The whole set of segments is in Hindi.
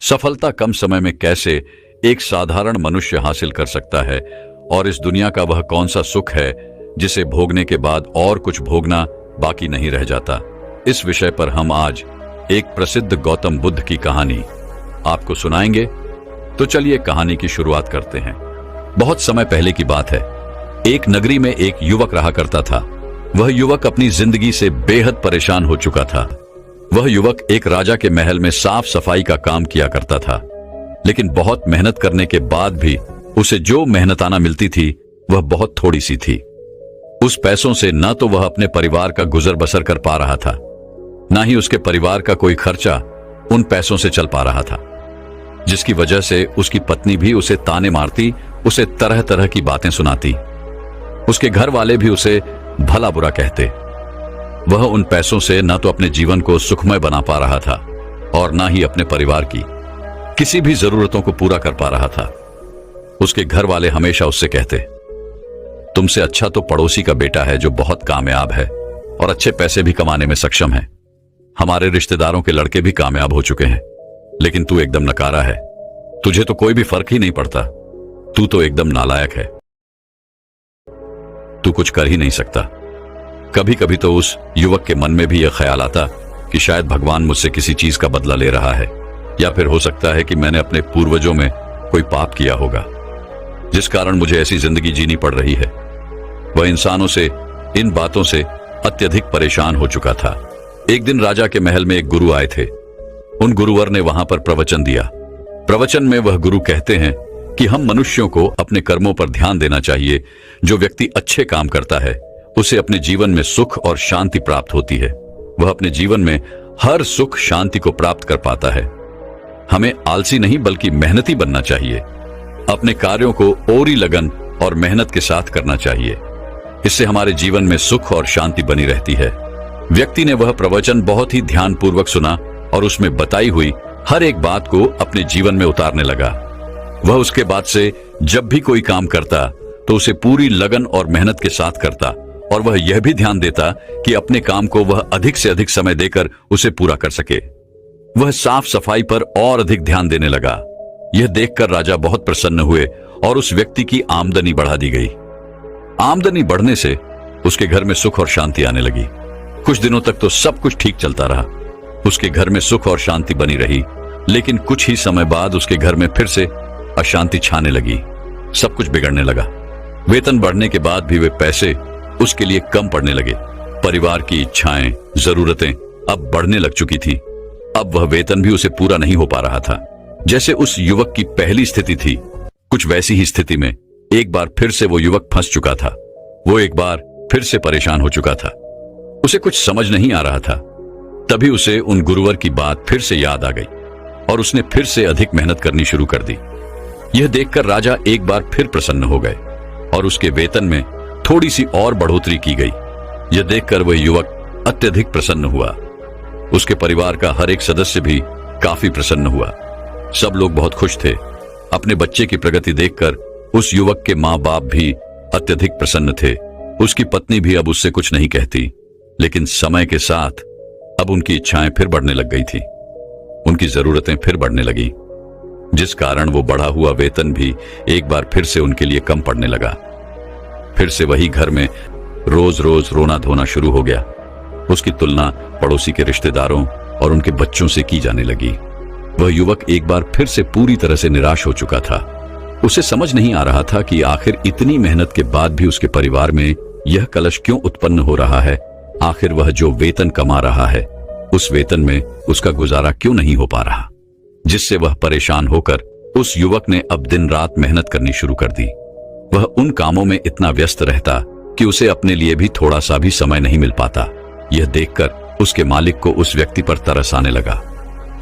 सफलता कम समय में कैसे एक साधारण मनुष्य हासिल कर सकता है और इस दुनिया का वह कौन सा सुख है जिसे भोगने के बाद और कुछ भोगना बाकी नहीं रह जाता। इस विषय पर हम आज एक प्रसिद्ध गौतम बुद्ध की कहानी आपको सुनाएंगे। तो चलिए कहानी की शुरुआत करते हैं। बहुत समय पहले की बात है। एक नगरी में एक युवक रहा करता था। वह युवक अपनी जिंदगी से बेहद परेशान हो चुका था। वह युवक एक राजा के महल में साफ सफाई का काम किया करता था, लेकिन बहुत मेहनत करने के बाद भी उसे जो मेहनताना मिलती थी वह बहुत थोड़ी सी थी। उस पैसों से न तो वह अपने परिवार का गुजर बसर कर पा रहा था, न ही उसके परिवार का कोई खर्चा उन पैसों से चल पा रहा था, जिसकी वजह से उसकी पत्नी भी उसे ताने मारती, उसे तरह तरह की बातें सुनाती। उसके घर वाले भी उसे भला बुरा कहते। वह उन पैसों से न तो अपने जीवन को सुखमय बना पा रहा था और न ही अपने परिवार की किसी भी जरूरतों को पूरा कर पा रहा था। उसके घर वाले हमेशा उससे कहते, तुमसे अच्छा तो पड़ोसी का बेटा है जो बहुत कामयाब है और अच्छे पैसे भी कमाने में सक्षम है। हमारे रिश्तेदारों के लड़के भी कामयाब हो चुके हैं, लेकिन तू एकदम नकारा है। तुझे तो कोई भी फर्क ही नहीं पड़ता। तू तो एकदम नालायक है। तू कुछ कर ही नहीं सकता। कभी कभी तो उस युवक के मन में भी यह ख्याल आता कि शायद भगवान मुझसे किसी चीज का बदला ले रहा है, या फिर हो सकता है कि मैंने अपने पूर्वजों में कोई पाप किया होगा जिस कारण मुझे ऐसी जिंदगी जीनी पड़ रही है। वह इंसानों से, इन बातों से अत्यधिक परेशान हो चुका था। एक दिन राजा के महल में एक गुरु आए थे। उन गुरुवर ने वहां पर प्रवचन दिया। प्रवचन में वह गुरु कहते हैं कि हम मनुष्यों को अपने कर्मों पर ध्यान देना चाहिए। जो व्यक्ति अच्छे काम करता है उसे अपने जीवन में सुख और शांति प्राप्त होती है। वह अपने जीवन में हर सुख शांति को प्राप्त कर पाता है। हमें आलसी नहीं बल्कि मेहनती बनना चाहिए। अपने कार्यों को ओरी लगन और मेहनत के साथ करना चाहिए। इससे हमारे जीवन में सुख और शांति बनी रहती है। व्यक्ति ने वह प्रवचन बहुत ही ध्यानपूर्वक सुना और उसमें बताई हुई हर एक बात को अपने जीवन में उतारने लगा। वह उसके बाद से जब भी कोई काम करता तो उसे पूरी लगन और मेहनत के साथ करता, और वह यह भी ध्यान देता कि अपने काम को वह अधिक से अधिक समय देकर उसे पूरा कर सके। वह साफ सफाई पर और अधिक ध्यान देने लगा। यह देखकर राजा बहुत प्रसन्न हुए और उस व्यक्ति की आमदनी बढ़ा दी गई। आमदनी बढ़ने से उसके घर में सुख और शांति आने लगी। कुछ दिनों तक तो सब कुछ ठीक चलता रहा। उसके घर में सुख और शांति बनी रही, लेकिन कुछ ही समय बाद उसके घर में फिर से अशांति छाने लगी। सब कुछ बिगड़ने लगा। वेतन बढ़ने के बाद भी वे पैसे उसके लिए कम पड़ने लगे। परिवार की इच्छाएं, जरूरतें अब बढ़ने लग चुकी थी। अब वह वेतन भी उसे पूरा नहीं हो पा रहा था। जैसे उस युवक की पहली स्थिति थी, कुछ वैसी ही स्थिति में एक बार फिर से वो युवक फंस चुका था। वो एक बार फिर से परेशान हो चुका था। उसे कुछ समझ नहीं आ रहा था। तभी उसे उन गुरुवर की बात फिर से याद आ गई और उसने फिर से अधिक मेहनत करनी शुरू कर दी। यह देखकर राजा एक बार फिर प्रसन्न हो गए और उसके वेतन में थोड़ी सी और बढ़ोतरी की गई। यह देखकर वह युवक अत्यधिक प्रसन्न हुआ। उसके परिवार का हर एक सदस्य भी काफी प्रसन्न हुआ। सब लोग बहुत खुश थे। अपने बच्चे की प्रगति देखकर उस युवक के माँ बाप भी अत्यधिक प्रसन्न थे। उसकी पत्नी भी अब उससे कुछ नहीं कहती, लेकिन समय के साथ अब उनकी इच्छाएं फिर बढ़ने लग गई थी। उनकी जरूरतें फिर बढ़ने लगी, जिस कारण वो बढ़ा हुआ वेतन भी एक बार फिर से उनके लिए कम पड़ने लगा। फिर से वही घर में रोज रोज रोना धोना शुरू हो गया। उसकी तुलना पड़ोसी के रिश्तेदारों और उनके बच्चों से की जाने लगी। वह युवक एक बार फिर से पूरी तरह से निराश हो चुका था। उसे समझ नहीं आ रहा था कि आखिर इतनी मेहनत के बाद भी उसके परिवार में यह कलश क्यों उत्पन्न हो रहा है। आखिर वह जो वेतन कमा रहा है उस वेतन में उसका गुजारा क्यों नहीं हो पा रहा, जिससे वह परेशान होकर उस युवक ने अब दिन रात मेहनत करनी शुरू कर दी। वह उन कामों में इतना व्यस्त रहता कि उसे अपने लिए भी थोड़ा सा भी समय नहीं मिल पाता। यह देखकर उसके मालिक को उस व्यक्ति पर तरस आने लगा।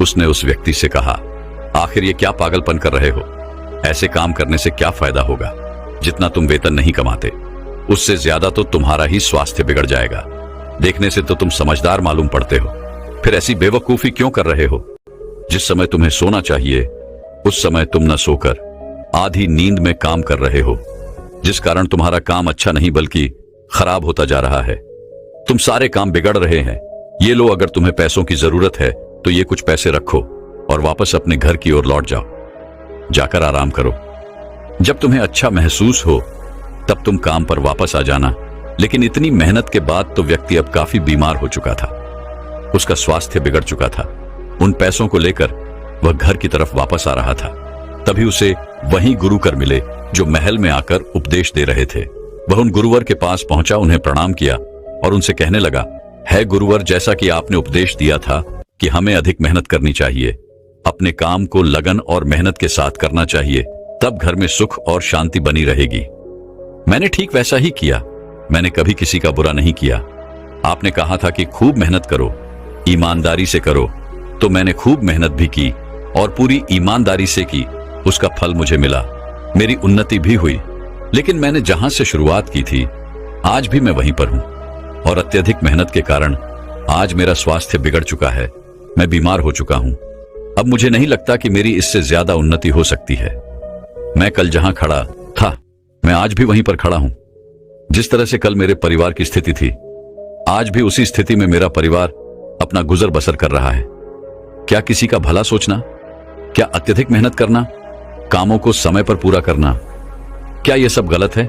उसने उस व्यक्ति से कहा, आखिर ये क्या पागलपन कर रहे हो? ऐसे काम करने से क्या फायदा होगा? जितना तुम वेतन नहीं कमाते उससे ज्यादा तो तुम्हारा ही स्वास्थ्य बिगड़ जाएगा। देखने से तो तुम समझदार मालूम पड़ते हो, फिर ऐसी बेवकूफी क्यों कर रहे हो? जिस समय तुम्हें सोना चाहिए उस समय तुम न सोकर आधी नींद में काम कर रहे हो, जिस कारण तुम्हारा काम अच्छा नहीं बल्कि खराब होता जा रहा है। तुम सारे काम बिगड़ रहे हैं। ये लो, अगर तुम्हें पैसों की जरूरत है तो ये कुछ पैसे रखो और वापस अपने घर की ओर लौट जाओ। जाकर आराम करो। जब तुम्हें अच्छा महसूस हो तब तुम काम पर वापस आ जाना। लेकिन इतनी मेहनत के बाद तो व्यक्ति अब काफी बीमार हो चुका था। उसका स्वास्थ्य बिगड़ चुका था। उन पैसों को लेकर वह घर की तरफ वापस आ रहा था। तभी उसे वही गुरुकर मिले जो महल में आकर उपदेश दे रहे थे। वह उन गुरुवर के पास पहुंचा, उन्हें प्रणाम किया और उनसे कहने लगा, है गुरुवर, जैसा कि आपने उपदेश दिया था कि हमें अधिक मेहनत करनी चाहिए, अपने काम को लगन और मेहनत के साथ करना चाहिए, तब घर में सुख और शांति बनी रहेगी। मैंने ठीक वैसा ही किया। मैंने कभी किसी का बुरा नहीं किया। आपने कहा था कि खूब मेहनत करो, ईमानदारी से करो, तो मैंने खूब मेहनत भी की और पूरी ईमानदारी से की। उसका फल मुझे मिला, मेरी उन्नति भी हुई। लेकिन मैंने जहां से शुरुआत की थी आज भी मैं वहीं पर हूं और अत्यधिक मेहनत के कारण आज मेरा स्वास्थ्य बिगड़ चुका है। मैं बीमार हो चुका हूं। अब मुझे नहीं लगता कि मेरी इससे ज्यादा उन्नति हो सकती है। मैं कल जहां खड़ा था मैं आज भी वहीं पर खड़ा हूं। जिस तरह से कल मेरे परिवार की स्थिति थी आज भी उसी स्थिति में मेरा परिवार अपना गुजर बसर कर रहा है। क्या किसी का भला सोचना, क्या अत्यधिक मेहनत करना, कामों को समय पर पूरा करना, क्या यह सब गलत है?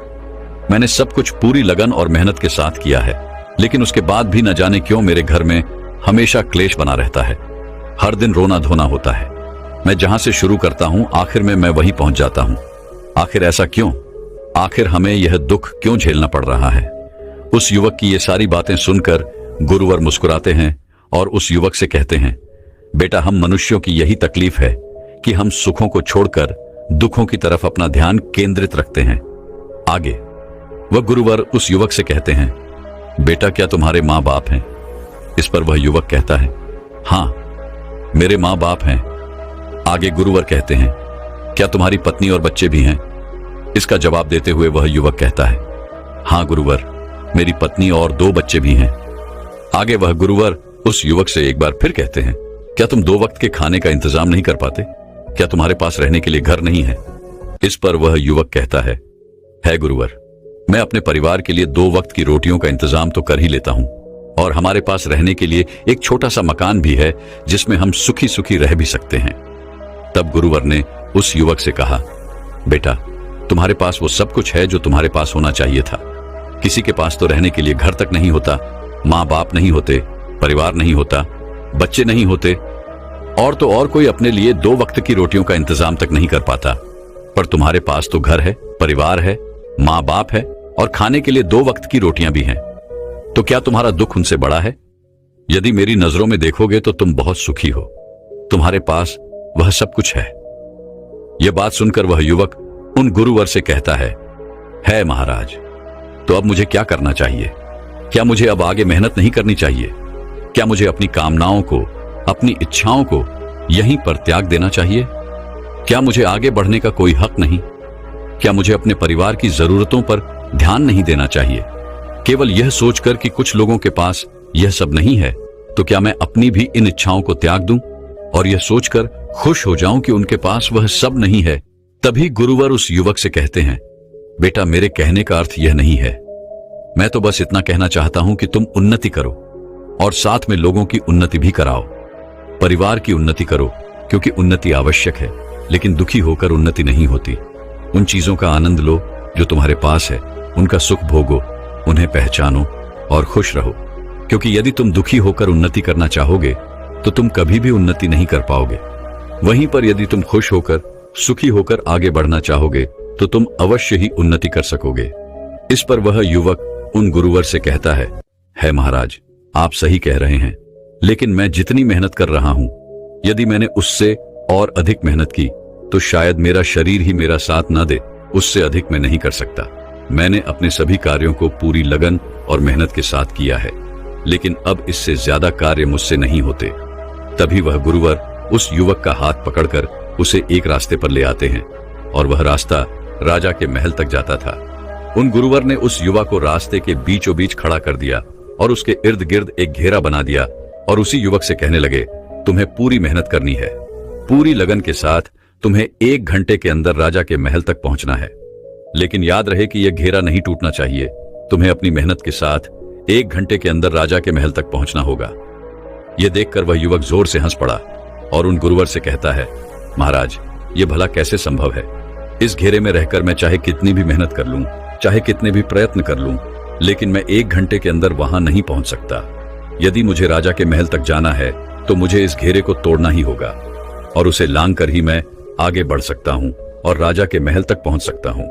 मैंने सब कुछ पूरी लगन और मेहनत के साथ किया है, लेकिन उसके बाद भी न जाने क्यों मेरे घर में हमेशा क्लेश बना रहता है। हर दिन रोना धोना होता है। मैं जहां से शुरू करता हूं आखिर में मैं वहीं पहुंच जाता हूं। आखिर ऐसा क्यों? आखिर हमें यह दुख क्यों झेलना पड़ रहा है? उस युवक की ये सारी बातें सुनकर गुरुवर मुस्कुराते हैं और उस युवक से कहते हैं, बेटा, हम मनुष्यों की यही तकलीफ है कि हम सुखों को छोड़कर दुखों की तरफ अपना ध्यान केंद्रित रखते हैं। आगे वह गुरुवर उस युवक से कहते हैं, बेटा, क्या तुम्हारे माँ बाप हैं? इस पर वह युवक कहता है, हाँ, मेरे माँ बाप हैं। आगे गुरुवर कहते हैं, क्या तुम्हारी पत्नी और बच्चे भी हैं? इसका जवाब देते हुए वह युवक कहता है, हाँ गुरुवर, मेरी पत्नी और 2 बच्चे भी हैं। आगे वह गुरुवर उस युवक से एक बार फिर कहते हैं, क्या तुम 2 वक्त के खाने का इंतजाम नहीं कर पाते? क्या तुम्हारे पास रहने के लिए घर नहीं है? इस पर वह युवक कहता है गुरुवर, मैं अपने परिवार के लिए 2 वक्त की रोटियों का इंतजाम तो कर ही लेता हूं और हमारे पास रहने के लिए एक छोटा सा मकान भी है जिसमें हम सुखी सुखी रह भी सकते हैं। तब गुरुवर ने उस युवक से कहा, बेटा, तुम्हारे पास वो सब कुछ है जो तुम्हारे पास होना चाहिए था। किसी के पास तो रहने के लिए घर तक नहीं होता, माँ बाप नहीं होते, परिवार नहीं होता, बच्चे नहीं होते, और तो और कोई अपने लिए 2 वक्त की रोटियों का इंतजाम तक नहीं कर पाता। पर तुम्हारे पास तो घर है, परिवार है, माँ बाप है और खाने के लिए 2 वक्त की रोटियां भी हैं। तो क्या तुम्हारा दुख उनसे बड़ा है? यदि मेरी नजरों में देखोगे तो तुम बहुत सुखी हो। तुम्हारे पास वह सब कुछ है। यह बात सुनकर वह युवक उन गुरुवर से कहता है महाराज, तो अब मुझे क्या करना चाहिए? क्या मुझे अब आगे मेहनत नहीं करनी चाहिए? क्या मुझे अपनी कामनाओं को, अपनी इच्छाओं को यहीं पर त्याग देना चाहिए? क्या मुझे आगे बढ़ने का कोई हक नहीं? क्या मुझे अपने परिवार की जरूरतों पर ध्यान नहीं देना चाहिए? केवल यह सोचकर कि कुछ लोगों के पास यह सब नहीं है, तो क्या मैं अपनी भी इन इच्छाओं को त्याग दूं और यह सोचकर खुश हो जाऊं कि उनके पास वह सब नहीं है? तभी गुरुवर उस युवक से कहते हैं, बेटा, मेरे कहने का अर्थ यह नहीं है। मैं तो बस इतना कहना चाहता हूं कि तुम उन्नति करो और साथ में लोगों की उन्नति भी कराओ। परिवार की उन्नति करो, क्योंकि उन्नति आवश्यक है, लेकिन दुखी होकर उन्नति नहीं होती। उन चीजों का आनंद लो जो तुम्हारे पास है, उनका सुख भोगो, उन्हें पहचानो और खुश रहो। क्योंकि यदि तुम दुखी होकर उन्नति करना चाहोगे तो तुम कभी भी उन्नति नहीं कर पाओगे। वहीं पर यदि तुम खुश होकर, सुखी होकर आगे बढ़ना चाहोगे तो तुम अवश्य ही उन्नति कर सकोगे। इस पर वह युवक उन गुरुवर से कहता है महाराज, आप सही कह रहे हैं, लेकिन मैं जितनी मेहनत कर रहा हूं, यदि मैंने उससे और अधिक मेहनत की तो शायद मेरा शरीर ही मेरा साथ ना दे। उससे अधिक मैं नहीं कर सकता। मैंने अपने सभी कार्यों को पूरी लगन और मेहनत के साथ किया है, लेकिन अब इससे ज्यादा कार्य मुझसे नहीं होते। तभी वह गुरुवर उस युवक का हाथ पकड़कर उसे एक रास्ते पर ले आते हैं और वह रास्ता राजा के महल तक जाता था। उन गुरुवर ने उस युवा को रास्ते के बीचों बीच खड़ा कर दिया और उसके इर्द गिर्द एक घेरा बना दिया और उसी युवक से कहने लगे, तुम्हें पूरी मेहनत करनी है, पूरी लगन के साथ तुम्हें 1 घंटे के अंदर राजा के महल तक पहुंचना है। लेकिन याद रहे कि यह घेरा नहीं टूटना चाहिए। तुम्हें अपनी मेहनत के साथ 1 घंटे के अंदर राजा के महल तक पहुंचना होगा। यह देखकर वह युवक जोर से हंस पड़ा और उन गुरुवर से कहता है, महाराज, ये भला कैसे संभव है? इस घेरे में रहकर मैं चाहे कितनी भी मेहनत कर लूं, चाहे कितने भी प्रयत्न कर लूं, लेकिन मैं 1 घंटे के अंदर वहां नहीं पहुंच सकता। यदि मुझे राजा के महल तक जाना है तो मुझे इस घेरे को तोड़ना ही होगा और उसे लांघकर ही मैं आगे बढ़ सकता हूं और राजा के महल तक पहुंच सकता हूं।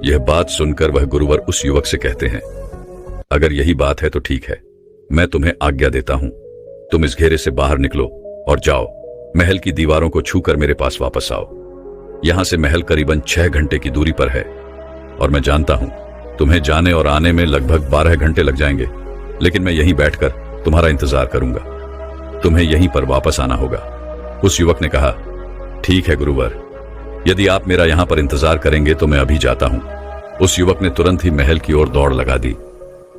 यह बात सुनकर वह गुरुवर उस युवक से कहते हैं, अगर यही बात है तो ठीक है, मैं तुम्हें आज्ञा देता हूं। तुम इस घेरे से बाहर निकलो और जाओ, महल की दीवारों को छूकर मेरे पास वापस आओ। यहां से महल करीबन 6 घंटे की दूरी पर है और मैं जानता हूं तुम्हें जाने और आने में लगभग 12 घंटे लग जाएंगे, लेकिन मैं यहीं बैठकर तुम्हारा इंतजार करूंगा। तुम्हें यहीं पर वापस आना होगा। उस युवक ने कहा, ठीक है गुरुवर, यदि आप मेरा यहां पर इंतजार करेंगे तो मैं अभी जाता हूं। उस युवक ने तुरंत ही महल की ओर दौड़ लगा दी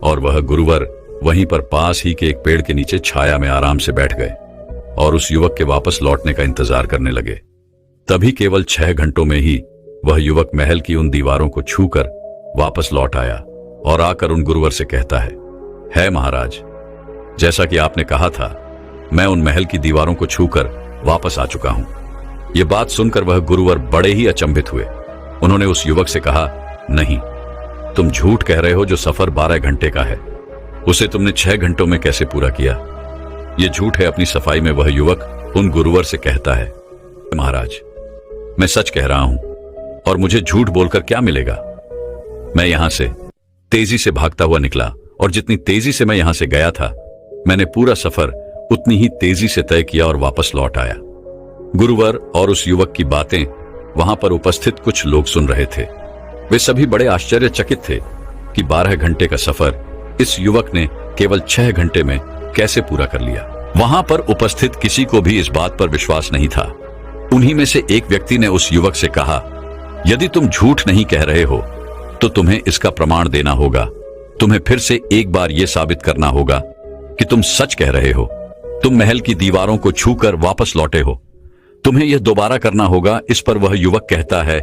और वह गुरुवर वहीं पर पास ही के एक पेड़ के नीचे छाया में आराम से बैठ गए और उस युवक के वापस लौटने का इंतजार करने लगे। तभी केवल 6 घंटों में ही वह युवक महल की उन दीवारों को छूकर वापस लौट आया और आकर उन गुरुवर से कहता है महाराज, जैसा कि आपने कहा था, मैं उन महल की दीवारों को छूकर वापस आ चुका हूं। यह बात सुनकर वह गुरुवर बड़े ही अचंभित हुए। उन्होंने उस युवक से कहा, नहीं, तुम झूठ कह रहे हो। जो सफर 12 घंटे का है उसे तुमने 6 घंटों में कैसे पूरा किया? यह झूठ है। अपनी सफाई में वह युवक उन गुरुवर से कहता है, महाराज, मैं सच कह रहा हूं और मुझे झूठ बोलकर क्या मिलेगा? मैं यहां से तेजी से भागता हुआ निकला और जितनी तेजी से मैं यहां से गया था, मैंने पूरा सफर उतनी ही तेजी से तय किया और वापस लौट आया। गुरुवर और उस युवक की बातें वहां पर उपस्थित कुछ लोग सुन रहे थे। वे सभी बड़े आश्चर्यचकित थे कि 12 घंटे का सफर इस युवक ने केवल 6 घंटे में कैसे पूरा कर लिया। वहां पर उपस्थित किसी को भी इस बात पर विश्वास नहीं था। उन्हीं में से एक व्यक्ति ने उस युवक से कहा, यदि तुम झूठ नहीं कह रहे हो तो तुम्हें इसका प्रमाण देना होगा। तुम्हें फिर से एक बार यह साबित करना होगा कि तुम सच कह रहे हो। तुम महल की दीवारों को छूकर वापस लौटे हो। तुम्हें यह दोबारा करना होगा। इस पर वह युवक कहता है,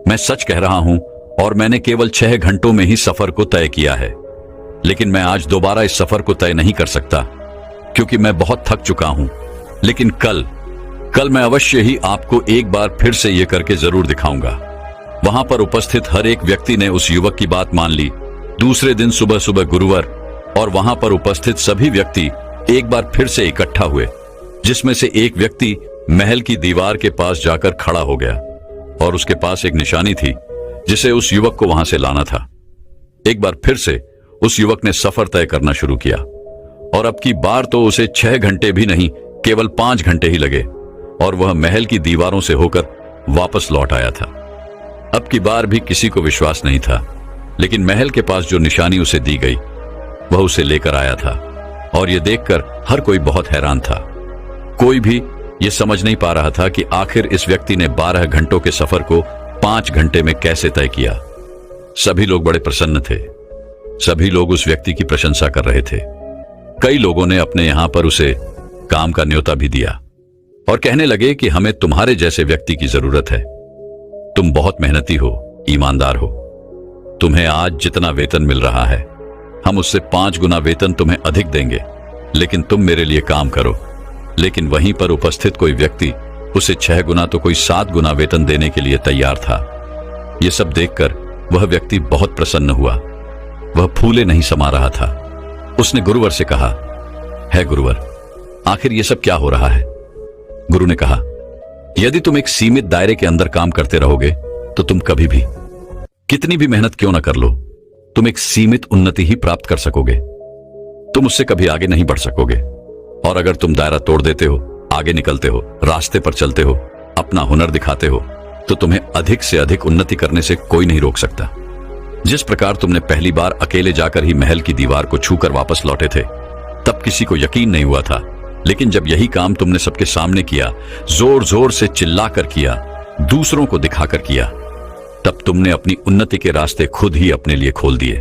मैं सच कह रहा हूं और मैंने केवल 6 घंटों में ही सफर को तय किया है, लेकिन मैं आज दोबारा इस सफर को तय नहीं कर सकता क्योंकि मैं बहुत थक चुका हूं। लेकिन कल मैं अवश्य ही आपको एक बार फिर से यह करके जरूर दिखाऊंगा। वहां पर उपस्थित हर एक व्यक्ति ने उस युवक की बात मान ली। दूसरे दिन सुबह सुबह गुरुवर और वहां पर उपस्थित सभी व्यक्ति एक बार फिर से इकट्ठा हुए, जिसमें से एक व्यक्ति महल की दीवार के पास जाकर खड़ा हो गया और उसके पास एक निशानी थी जिसे उस युवक को वहां से लाना था। एक बार फिर से उस युवक ने सफर तय करना शुरू किया और अब की बार तो उसे 6 घंटे भी नहीं, केवल 5 घंटे ही लगे और वह महल की दीवारों से होकर वापस लौट आया था। अब की बार भी किसी को विश्वास नहीं था, लेकिन महल के पास जो निशानी उसे दी गई वह उसे लेकर आया था और यह देखकर हर कोई बहुत हैरान था। कोई भी यह समझ नहीं पा रहा था कि आखिर इस व्यक्ति ने 12 घंटों के सफर को 5 घंटे में कैसे तय किया। सभी लोग बड़े प्रसन्न थे। सभी लोग उस व्यक्ति की प्रशंसा कर रहे थे। कई लोगों ने अपने यहां पर उसे काम का न्योता भी दिया और कहने लगे कि हमें तुम्हारे जैसे व्यक्ति की जरूरत है। तुम बहुत मेहनती हो, ईमानदार हो। तुम्हें आज जितना वेतन मिल रहा है हम उससे 5 गुना वेतन तुम्हें अधिक देंगे, लेकिन तुम मेरे लिए काम करो। लेकिन वहीं पर उपस्थित कोई व्यक्ति उसे 6 गुना तो कोई 7 गुना वेतन देने के लिए तैयार था। यह सब देखकर वह व्यक्ति बहुत प्रसन्न हुआ। वह फूले नहीं समा रहा था। उसने गुरुवर से कहा, है गुरुवर, आखिर यह सब क्या हो रहा है? गुरु ने कहा, यदि तुम एक सीमित दायरे के अंदर काम करते रहोगे तो तुम कभी भी कितनी भी मेहनत क्यों ना कर लो, तुम एक सीमित उन्नति ही प्राप्त कर सकोगे। तुम उससे कभी आगे नहीं बढ़ सकोगे। और अगर तुम दायरा तोड़ देते हो, आगे निकलते हो, रास्ते पर चलते हो, अपना हुनर दिखाते हो, तो तुम्हें अधिक से अधिक उन्नति करने से कोई नहीं रोक सकता। जिस प्रकार तुमने पहली बार अकेले जाकर ही महल की दीवार को छूकर वापस लौटे थे, तब किसी को यकीन नहीं हुआ था। लेकिन जब यही काम तुमने सबके सामने किया, जोर जोर से चिल्लाकर किया, दूसरों को दिखाकर किया, तब तुमने अपनी उन्नति के रास्ते खुद ही अपने लिए खोल दिए।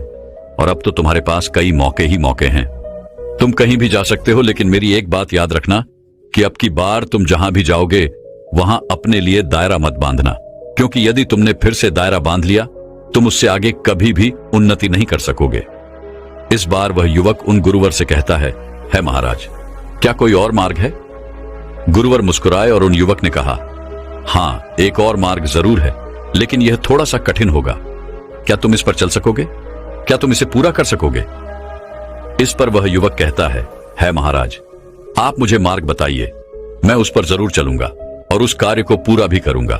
और अब तो तुम्हारे पास कई मौके ही मौके हैं। तुम कहीं भी जा सकते हो, लेकिन मेरी एक बात याद रखना कि अब की बार तुम जहां भी जाओगे वहां अपने लिए दायरा मत बांधना, क्योंकि यदि तुमने फिर से दायरा बांध लिया तुम उससे आगे कभी भी उन्नति नहीं कर सकोगे। इस बार वह युवक उन गुरुवर से कहता है महाराज, क्या कोई और मार्ग है? गुरुवर मुस्कुराए और उन युवक ने कहा, हाँ, एक और मार्ग जरूर है, लेकिन यह थोड़ा सा कठिन होगा। क्या तुम इस पर चल सकोगे? क्या तुम इसे पूरा कर सकोगे? इस पर वह युवक कहता है महाराज, आप मुझे मार्ग बताइए, मैं उस पर जरूर चलूंगा और उस कार्य को पूरा भी करूंगा।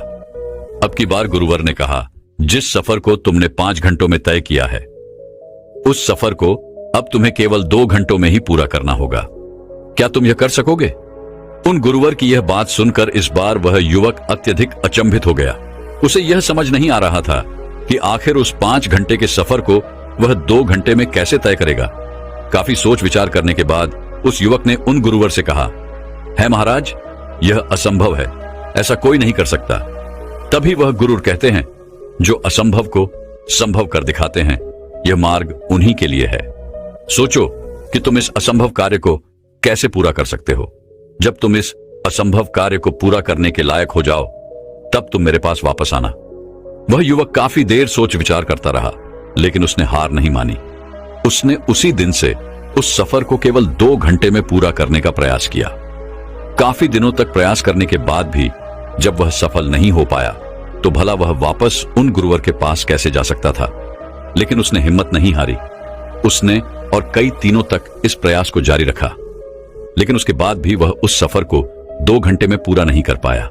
अब की बार गुरुवर ने कहा, जिस सफर को तुमने 5 घंटों में तय किया है, उस सफर को अब तुम्हें केवल 2 घंटों में ही पूरा करना होगा। क्या तुम यह कर सकोगे? उन गुरुवर की यह बात सुनकर इस बार वह युवक अत्यधिक अचंभित हो गया। उसे यह समझ नहीं आ रहा था कि आखिर उस 5 घंटे के सफर को वह 2 घंटे में कैसे तय करेगा। काफी सोच विचार करने के बाद उस युवक ने उन गुरुवर से कहा, है महाराज, यह असंभव है, ऐसा कोई नहीं कर सकता। तभी वह गुरुर कहते हैं, जो असंभव को संभव कर दिखाते हैं, यह मार्ग उन्हीं के लिए है। सोचो कि तुम इस असंभव कार्य को कैसे पूरा कर सकते हो। जब तुम इस असंभव कार्य को पूरा करने के लायक हो जाओ, तब तुम मेरे पास वापस आना। वह युवक काफी देर सोच विचार करता रहा, लेकिन उसने हार नहीं मानी। उसने उसी दिन से उस सफर को केवल 2 घंटे में पूरा करने का प्रयास किया। काफी दिनों तक प्रयास करने के बाद भी जब वह सफल नहीं हो पाया, तो भला वह वापस उन गुरुवर के पास कैसे जा सकता था। लेकिन उसने हिम्मत नहीं हारी। उसने और कई दिनों तक इस प्रयास को जारी रखा, लेकिन उसके बाद भी वह उस सफर को 2 घंटे में पूरा नहीं कर पाया।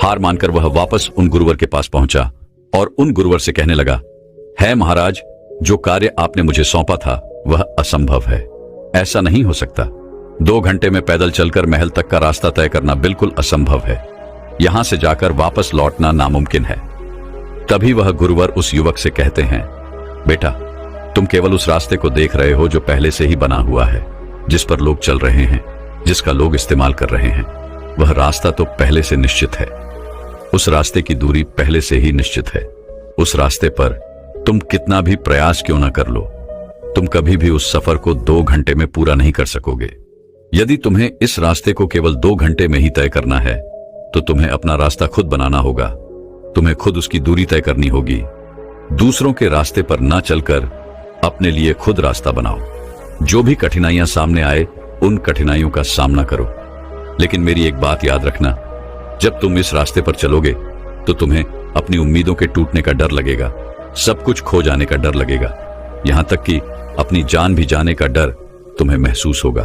हार मानकर वह वापस उन गुरुवर के पास पहुंचा और उन गुरुवर से कहने लगा, है महाराज, जो कार्य आपने मुझे सौंपा था वह असंभव है, ऐसा नहीं हो सकता। 2 घंटे में पैदल चलकर महल तक का रास्ता तय करना बिल्कुल असंभव है। यहां से जाकर वापस लौटना नामुमकिन है। तभी वह गुरुवर उस युवक से कहते हैं, बेटा, तुम केवल उस रास्ते को देख रहे हो जो पहले से ही बना हुआ है, जिस पर लोग चल रहे हैं, जिसका लोग इस्तेमाल कर रहे हैं। वह रास्ता तो पहले से निश्चित है। उस रास्ते की दूरी पहले से ही निश्चित है। उस रास्ते पर तुम कितना भी प्रयास क्यों ना कर लो, तुम कभी भी उस सफर को 2 घंटे में पूरा नहीं कर सकोगे। यदि तुम्हें इस रास्ते को केवल 2 घंटे में ही तय करना है, तो तुम्हें अपना रास्ता खुद बनाना होगा। तुम्हें खुद उसकी दूरी तय करनी होगी। दूसरों के रास्ते पर ना चलकर अपने लिए खुद रास्ता बनाओ। जो भी कठिनाइयां सामने आए, उन कठिनाइयों का सामना करो। लेकिन मेरी एक बात याद रखना, जब तुम इस रास्ते पर चलोगे तो तुम्हें अपनी उम्मीदों के टूटने का डर लगेगा, सब कुछ खो जाने का डर लगेगा, यहां तक कि अपनी जान भी जाने का डर तुम्हें महसूस होगा।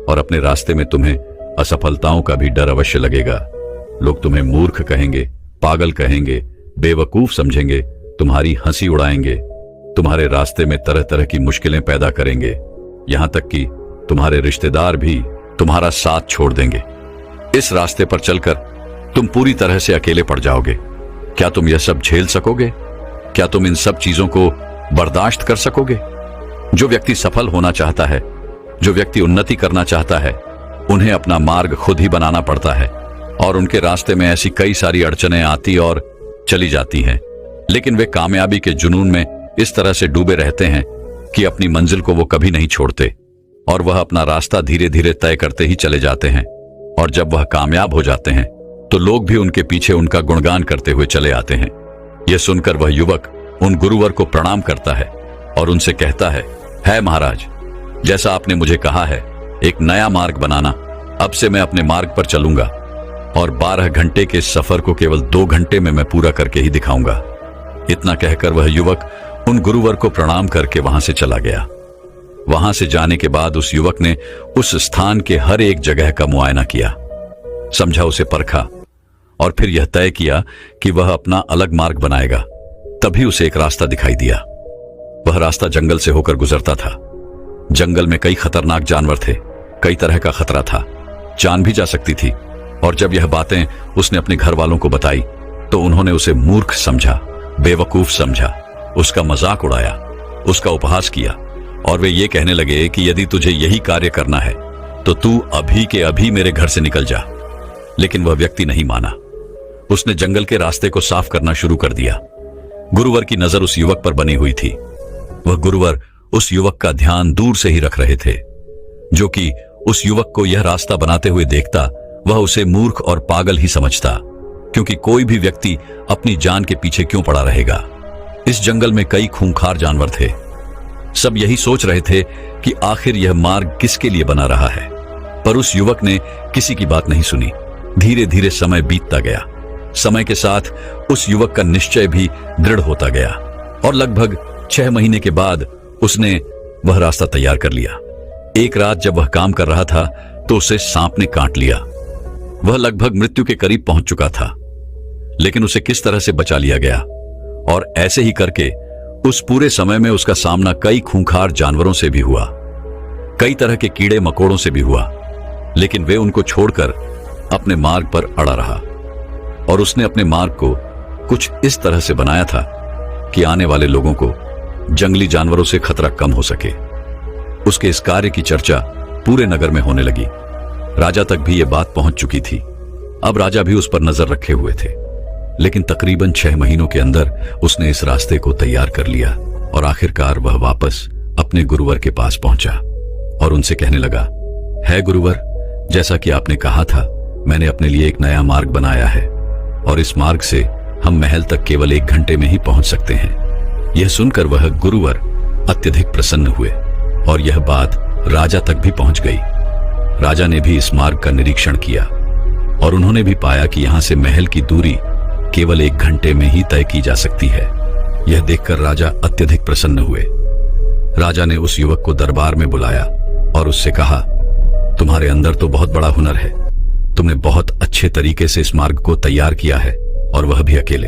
और अपने रास्ते में तुम्हें असफलताओं का भी डर अवश्य लगेगा। लोग तुम्हें मूर्ख कहेंगे, पागल कहेंगे, बेवकूफ समझेंगे, तुम्हारी हंसी उड़ाएंगे, तुम्हारे रास्ते में तरह तरह की मुश्किलें पैदा करेंगे, यहां तक कि तुम्हारे रिश्तेदार भी तुम्हारा साथ छोड़ देंगे। इस रास्ते पर चलकर तुम पूरी तरह से अकेले पड़ जाओगे। क्या तुम यह सब झेल सकोगे? क्या तुम इन सब चीजों को बर्दाश्त कर सकोगे? जो व्यक्ति सफल होना चाहता है, जो व्यक्ति उन्नति करना चाहता है, उन्हें अपना मार्ग खुद ही बनाना पड़ता है। और उनके रास्ते में ऐसी कई सारी अड़चनें आती और चली जाती हैं, लेकिन वे कामयाबी के जुनून में इस तरह से डूबे रहते हैं कि अपनी मंजिल को वो कभी नहीं छोड़ते और वह अपना रास्ता धीरे धीरे तय करते ही चले जाते हैं। और जब वह कामयाब हो जाते हैं तो लोग भी उनके पीछे उनका गुणगान करते हुए चले आते हैं। यह सुनकर वह युवक उन गुरुवर को प्रणाम करता है और उनसे कहता है महाराज, जैसा आपने मुझे कहा है, एक नया मार्ग बनाना। अब से मैं अपने मार्ग पर चलूंगा और 12 घंटे के सफर को केवल 2 घंटे में मैं पूरा करके ही दिखाऊंगा। इतना कहकर वह युवक उन गुरुवर को प्रणाम करके वहां से चला गया। वहां से जाने के बाद उस युवक ने उस स्थान के हर एक जगह का मुआयना किया, समझा, उसे परखा और फिर यह तय किया कि वह अपना अलग मार्ग बनाएगा। तभी उसे एक रास्ता दिखाई दिया। वह रास्ता जंगल से होकर गुजरता था। जंगल में कई खतरनाक जानवर थे, कई तरह का खतरा था, जान भी जा सकती थी। और जब यह बातें उसने अपने घर वालों को बताई तो उन्होंने उसे मूर्ख समझा, बेवकूफ समझा, उसका मजाक उड़ाया, उसका उपहास किया और वे ये कहने लगे कि यदि तुझे यही कार्य करना है तो तू अभी के अभी मेरे घर से निकल जा। लेकिन वह व्यक्ति नहीं माना। उसने जंगल के रास्ते को साफ करना शुरू कर दिया। गुरुवर की नजर उस युवक पर बनी हुई थी। वह गुरुवर उस युवक का ध्यान दूर से ही रख रहे थे। जो कि उस युवक को यह रास्ता बनाते हुए देखता, वह उसे मूर्ख और पागल ही समझता, क्योंकि कोई भी व्यक्ति अपनी जान के पीछे क्यों पड़ा रहेगा। इस जंगल में कई खूंखार जानवर थे। सब यही सोच रहे थे कि आखिर यह मार्ग किसके लिए बना रहा है। पर उस युवक ने किसी की बात नहीं सुनी। धीरे धीरे समय बीतता गया। समय के साथ उस युवक का निश्चय भी दृढ़ होता गया और लगभग 6 महीने के बाद उसने वह रास्ता तैयार कर लिया। एक रात जब वह काम कर रहा था तो उसे सांप ने काट लिया। वह लगभग मृत्यु के करीब पहुंच चुका था, लेकिन उसे किस तरह से बचा लिया गया। और ऐसे ही करके उस पूरे समय में उसका सामना कई खूंखार जानवरों से भी हुआ, कई तरह के कीड़े मकोड़ों से भी हुआ, लेकिन वे उनको छोड़कर अपने मार्ग पर अड़ा रहा। और उसने अपने मार्ग को कुछ इस तरह से बनाया था कि आने वाले लोगों को जंगली जानवरों से खतरा कम हो सके। उसके इस कार्य की चर्चा पूरे नगर में होने लगी। राजा तक भी यह बात पहुंच चुकी थी। अब राजा भी उस पर नजर रखे हुए थे, लेकिन तकरीबन 6 महीनों के अंदर उसने इस रास्ते को तैयार कर लिया और आखिरकार वह वापस अपने गुरुवर के पास पहुंचा और उनसे कहने लगा, है गुरुवर, जैसा कि आपने कहा था, मैंने अपने लिए एक नया मार्ग बनाया है और इस मार्ग से हम महल तक केवल 1 घंटे में ही पहुंच सकते हैं। यह सुनकर वह गुरुवर अत्यधिक प्रसन्न हुए और यह बात राजा तक भी पहुंच गई। राजा ने भी इस मार्ग का निरीक्षण किया और उन्होंने भी पाया कि यहां से महल की दूरी केवल 1 घंटे में ही तय की जा सकती है। यह देखकर राजा अत्यधिक प्रसन्न हुए। राजा ने उस युवक को दरबार में बुलाया और उससे कहा, तुम्हारे अंदर तो बहुत बड़ा हुनर है। तुमने बहुत अच्छे तरीके से इस मार्ग को तैयार किया है और वह भी अकेले।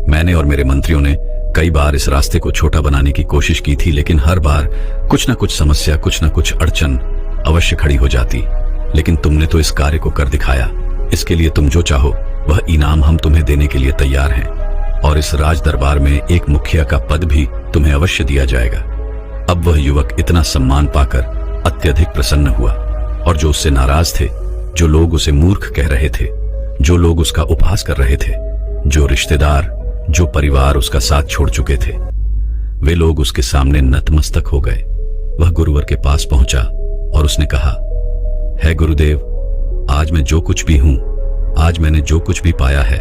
मैंने और मेरे मंत्रियों ने कई बार इस रास्ते को छोटा बनाने की कोशिश की थी, लेकिन हर बार कुछ ना कुछ समस्या, कुछ ना कुछ अड़चन अवश्य खड़ी हो जाती। लेकिन तुमने तो इस कार्य को कर दिखाया। इसके लिए तुम जो चाहो वह इनाम हम तुम्हें देने के लिए तैयार हैं और इस राज दरबार में एक मुखिया का पद भी तुम्हें अवश्य दिया जाएगा। अब वह युवक इतना सम्मान पाकर अत्यधिक प्रसन्न हुआ और जो उससे नाराज थे, जो लोग उसे मूर्ख कह रहे थे, जो लोग उसका उपहास कर रहे थे, जो रिश्तेदार, जो परिवार उसका साथ छोड़ चुके थे, वे लोग उसके सामने नतमस्तक हो गए। वह गुरुवर के पास पहुंचा और उसने कहा, है गुरुदेव, आज मैं जो कुछ भी हूं, आज मैंने जो कुछ भी पाया है,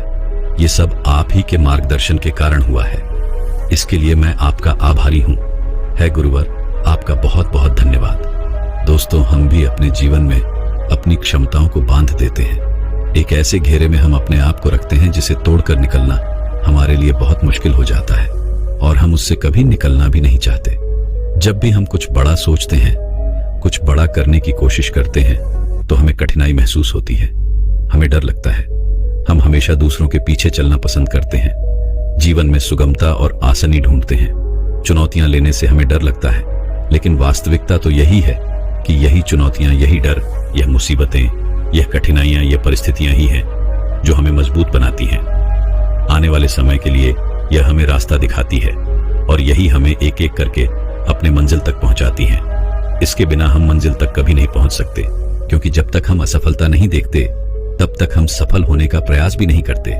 ये सब आप ही के मार्गदर्शन के कारण हुआ है। इसके लिए मैं आपका आभारी हूं। है गुरुवर, आपका बहुत बहुत धन्यवाद। दोस्तों, हम भी अपने जीवन में अपनी क्षमताओं को बांध देते हैं। एक ऐसे घेरे में हम अपने आप को रखते हैं जिसे तोड़कर निकलना हमारे लिए बहुत मुश्किल हो जाता है और हम उससे कभी निकलना भी नहीं चाहते। जब भी हम कुछ बड़ा सोचते हैं, कुछ बड़ा करने की कोशिश करते हैं, तो हमें कठिनाई महसूस होती है, हमें डर लगता है। हम हमेशा दूसरों के पीछे चलना पसंद करते हैं, जीवन में सुगमता और आसानी ढूंढते हैं। चुनौतियां लेने से हमें डर लगता है, लेकिन वास्तविकता तो यही है कि यही चुनौतियां, यही डर, यह मुसीबतें, यह कठिनाइयां, यह परिस्थितियां ही हैं जो हमें मजबूत बनाती हैं। आने वाले समय के लिए यह हमें रास्ता दिखाती है और यही हमें एक एक करके अपने मंजिल तक पहुंचाती है। इसके बिना हम मंजिल तक कभी नहीं पहुंच सकते, क्योंकि जब तक हम असफलता नहीं देखते तब तक हम सफल होने का प्रयास भी नहीं करते।